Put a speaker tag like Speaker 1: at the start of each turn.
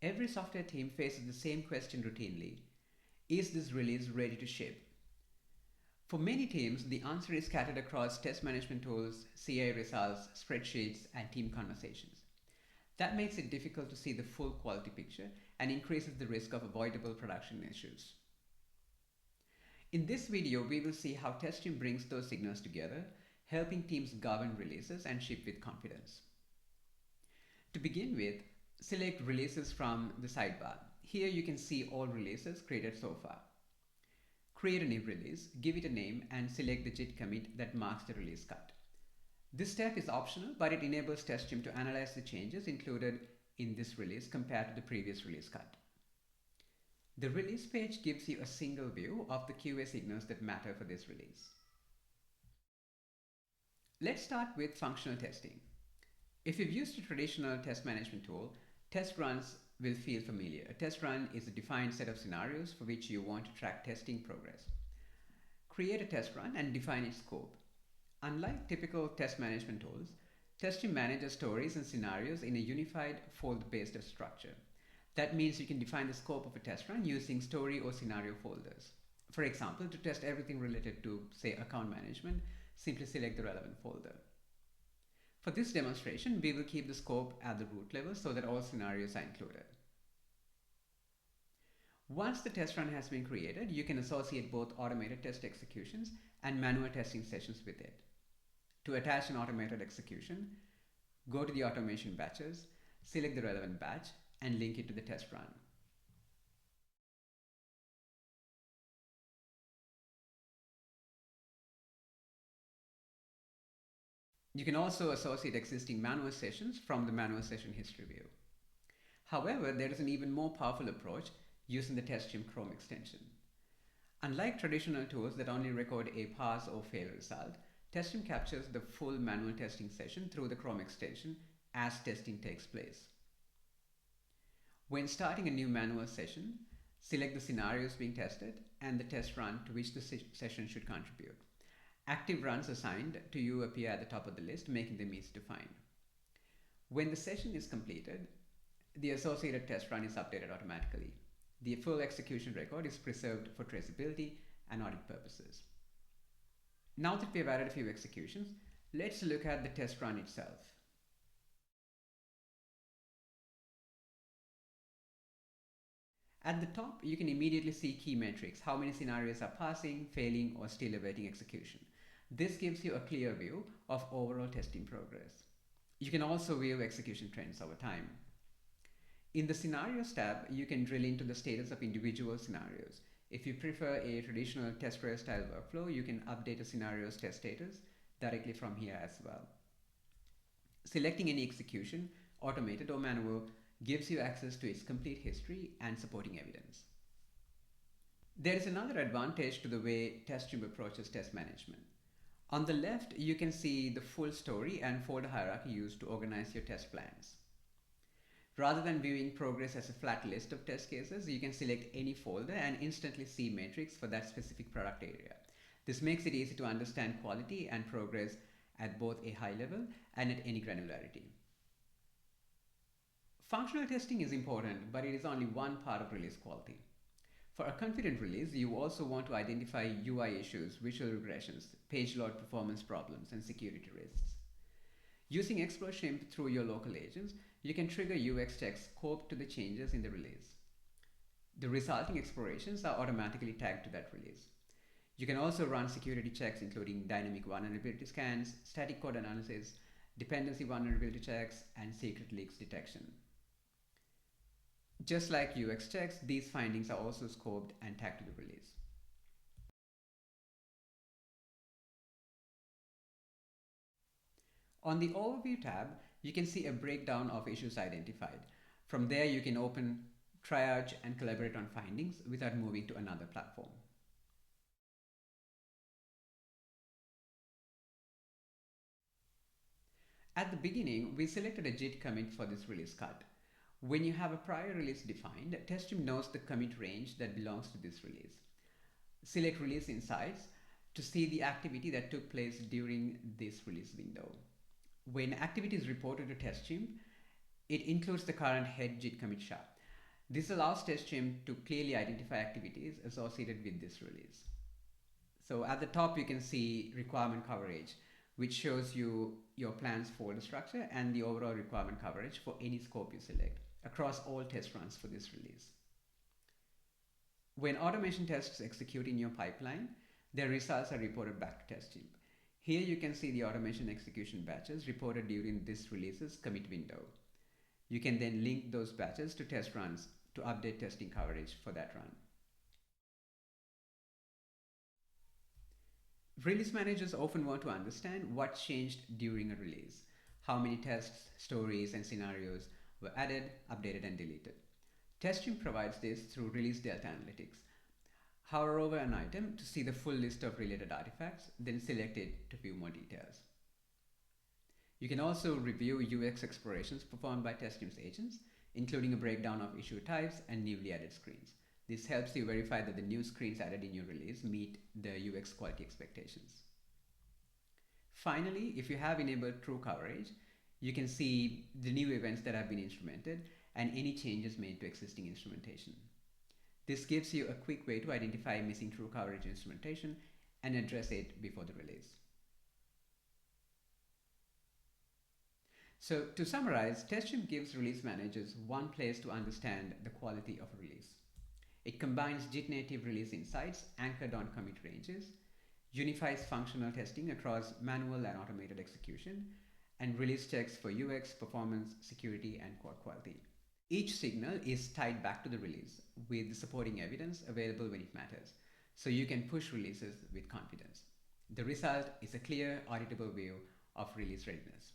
Speaker 1: Every software team faces the same question routinely: is this release ready to ship? For many teams, the answer is scattered across test management tools, CI results, spreadsheets, and team conversations. That makes it difficult to see the full quality picture and increases the risk of avoidable production issues. In this video, we will see how TestChimp brings those signals together, helping teams govern releases and ship with confidence. To begin with, select Releases from the sidebar. Here you can see all releases created so far. Create a new release, give it a name, and select the Git commit that marks the release cut. This step is optional, but it enables TestChimp to analyze the changes included in this release compared to the previous release cut. The release page gives you a single view of the QA signals that matter for this release. Let's start with functional testing. If you've used a traditional test management tool, test runs will feel familiar. A test run is a defined set of scenarios for which you want to track testing progress. Create a test run and define its scope. Unlike typical test management tools, TestChimp manages stories and scenarios in a unified folder-based structure. That means you can define the scope of a test run using story or scenario folders. For example, to test everything related to, say, account management, simply select the relevant folder. For this demonstration, we will keep the scope at the root level so that all scenarios are included. Once the test run has been created, you can associate both automated test executions and manual testing sessions with it. To attach an automated execution, go to the automation batches, select the relevant batch, and link it to the test run. You can also associate existing manual sessions from the manual session history view. However, there is an even more powerful approach using the TestChimp Chrome extension. Unlike traditional tools that only record a pass or fail result, TestChimp captures the full manual testing session through the Chrome extension as testing takes place. When starting a new manual session, select the scenarios being tested and the test run to which the session should contribute. Active runs assigned to you appear at the top of the list, making them easy to find. When the session is completed, the associated test run is updated automatically. The full execution record is preserved for traceability and audit purposes. Now that we have added a few executions, let's look at the test run itself. At the top, you can immediately see key metrics, how many scenarios are passing, failing, or still awaiting execution. This gives you a clear view of overall testing progress. You can also view execution trends over time. In the Scenarios tab, you can drill into the status of individual scenarios. If you prefer a traditional test trail style workflow, you can update a scenario's test status directly from here as well. Selecting any execution, automated or manual, gives you access to its complete history and supporting evidence. There is another advantage to the way TestChimp approaches test management. On the left, you can see the full story and folder hierarchy used to organize your test plans. Rather than viewing progress as a flat list of test cases, you can select any folder and instantly see metrics for that specific product area. This makes it easy to understand quality and progress at both a high level and at any granularity. Functional testing is important, but it is only one part of release quality. For a confident release, you also want to identify UI issues, visual regressions, page load performance problems, and security risks. Using Exploit-Shimp through your local agents, you can trigger UX checks scoped to the changes in the release. The resulting explorations are automatically tagged to that release. You can also run security checks including dynamic vulnerability scans, static code analysis, dependency vulnerability checks, and secret leaks detection. Just like UX checks, these findings are also scoped and tagged to the release. On the Overview tab, you can see a breakdown of issues identified. From there, you can open, triage, and collaborate on findings without moving to another platform. At the beginning, we selected a Git commit for this release cut. When you have a prior release defined, TestChimp knows the commit range that belongs to this release. Select Release Insights to see the activity that took place during this release window. When activity is reported to TestChimp, it includes the current head Git commit SHA. This allows TestChimp to clearly identify activities associated with this release. So at the top, you can see requirement coverage, which shows you your plan's folder structure and the overall requirement coverage for any scope you select across all test runs for this release. When automation tests execute in your pipeline, their results are reported back to TestChimp. Here you can see the automation execution batches reported during this release's commit window. You can then link those batches to test runs to update testing coverage for that run. Release managers often want to understand what changed during a release, how many tests, stories, and scenarios were added, updated, and deleted. TestChimp provides this through Release Delta Analytics. Hover over an item to see the full list of related artifacts, then select it to view more details. You can also review UX explorations performed by TestChimp's agents, including a breakdown of issue types and newly added screens. This helps you verify that the new screens added in your release meet the UX quality expectations. Finally, if you have enabled TrueCoverage, you can see the new events that have been instrumented and any changes made to existing instrumentation. This gives you a quick way to identify missing TrueCoverage instrumentation and address it before the release. So to summarize, TestChimp gives release managers one place to understand the quality of a release. It combines Git-Native release insights anchored on commit ranges, unifies functional testing across manual and automated execution, and release checks for UX, performance, security, and code quality. Each signal is tied back to the release with supporting evidence available when it matters, so you can push releases with confidence. The result is a clear, auditable view of release readiness.